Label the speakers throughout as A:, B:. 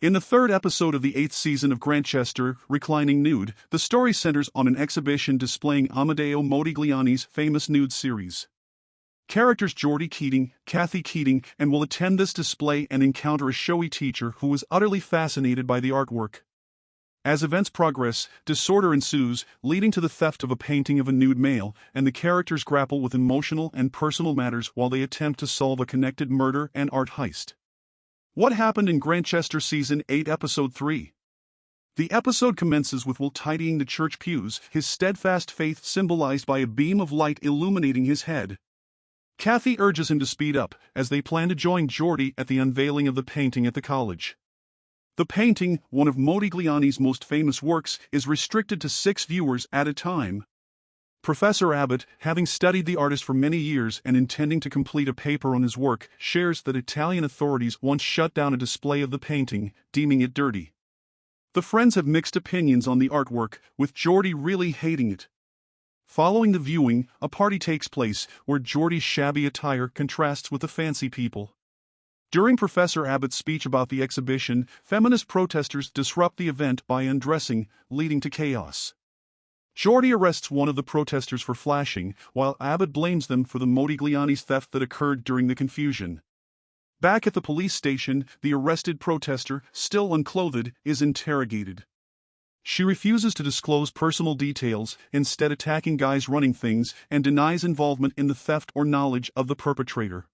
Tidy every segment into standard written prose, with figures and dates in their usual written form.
A: In the third episode of the 8th season of Grantchester, Reclining Nude, the story centers on an exhibition displaying Amedeo Modigliani's famous nude series. Characters Geordie Keating, Kathy Keating, and will attend this display and encounter a showy teacher who is utterly fascinated by the artwork. As events progress, disorder ensues, leading to the theft of a painting of a nude male, and the characters grapple with emotional and personal matters while they attempt to solve a connected murder and art heist. What happened in Grantchester Season 8 Episode 3? The episode commences with Will tidying the church pews, his steadfast faith symbolized by a beam of light illuminating his head. Kathy urges him to speed up, as they plan to join Geordie at the unveiling of the painting at the college. The painting, one of Modigliani's most famous works, is restricted to 6 viewers at a time. Professor Abbott, having studied the artist for many years and intending to complete a paper on his work, shares that Italian authorities once shut down a display of the painting, deeming it dirty. The friends have mixed opinions on the artwork, with Geordie really hating it. Following the viewing, a party takes place, where Geordie's shabby attire contrasts with the fancy people. During Professor Abbott's speech about the exhibition, feminist protesters disrupt the event by undressing, leading to chaos. Geordie arrests one of the protesters for flashing, while Abbott blames them for the Modigliani's theft that occurred during the confusion. Back at the police station, the arrested protester, still unclothed, is interrogated. She refuses to disclose personal details, instead attacking guys running things, and denies involvement in the theft or knowledge of the perpetrator.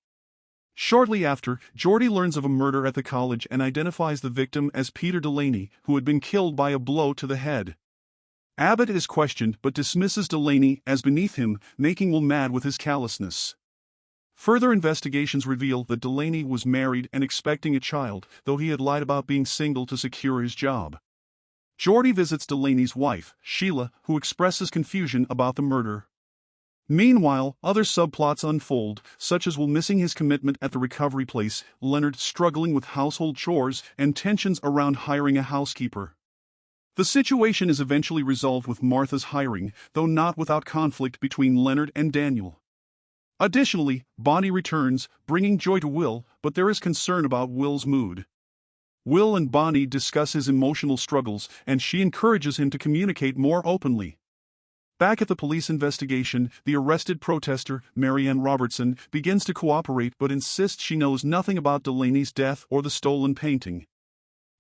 A: Shortly after, Geordie learns of a murder at the college and identifies the victim as Peter Delaney, who had been killed by a blow to the head. Abbott is questioned but dismisses Delaney as beneath him, making Will mad with his callousness. Further investigations reveal that Delaney was married and expecting a child, though he had lied about being single to secure his job. Geordie visits Delaney's wife, Sheila, who expresses confusion about the murder. Meanwhile, other subplots unfold, such as Will missing his commitment at the recovery place, Leonard struggling with household chores, and tensions around hiring a housekeeper. The situation is eventually resolved with Martha's hiring, though not without conflict between Leonard and Daniel. Additionally, Bonnie returns, bringing joy to Will, but there is concern about Will's mood. Will and Bonnie discuss his emotional struggles, and she encourages him to communicate more openly. Back at the police investigation, the arrested protester, Marianne Robertson, begins to cooperate but insists she knows nothing about Delaney's death or the stolen painting.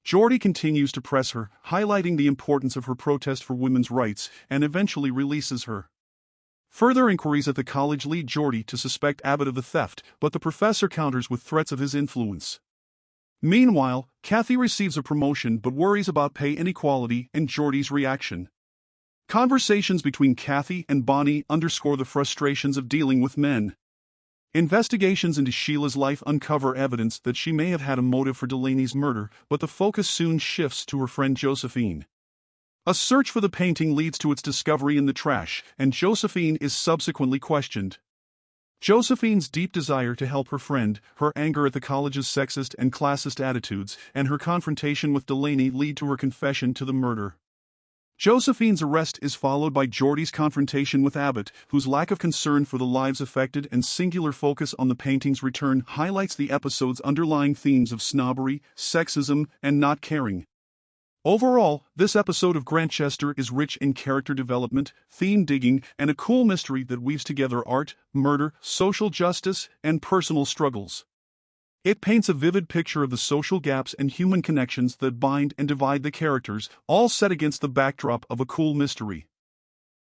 A: Geordie continues to press her, highlighting the importance of her protest for women's rights, and eventually releases her. Further inquiries at the college lead Geordie to suspect Abbott of the theft, but the professor counters with threats of his influence. Meanwhile, Kathy receives a promotion but worries about pay inequality and Geordie's reaction. Conversations between Kathy and Bonnie underscore the frustrations of dealing with men. Investigations into Sheila's life uncover evidence that she may have had a motive for Delaney's murder, but the focus soon shifts to her friend Josephine. A search for the painting leads to its discovery in the trash, and Josephine is subsequently questioned. Josephine's deep desire to help her friend, her anger at the college's sexist and classist attitudes, and her confrontation with Delaney lead to her confession to the murder. Josephine's arrest is followed by Geordie's confrontation with Abbott, whose lack of concern for the lives affected and singular focus on the painting's return highlights the episode's underlying themes of snobbery, sexism, and not caring. Overall, this episode of Grantchester is rich in character development, theme digging, and a cool mystery that weaves together art, murder, social justice, and personal struggles. It paints a vivid picture of the social gaps and human connections that bind and divide the characters, all set against the backdrop of a cool mystery.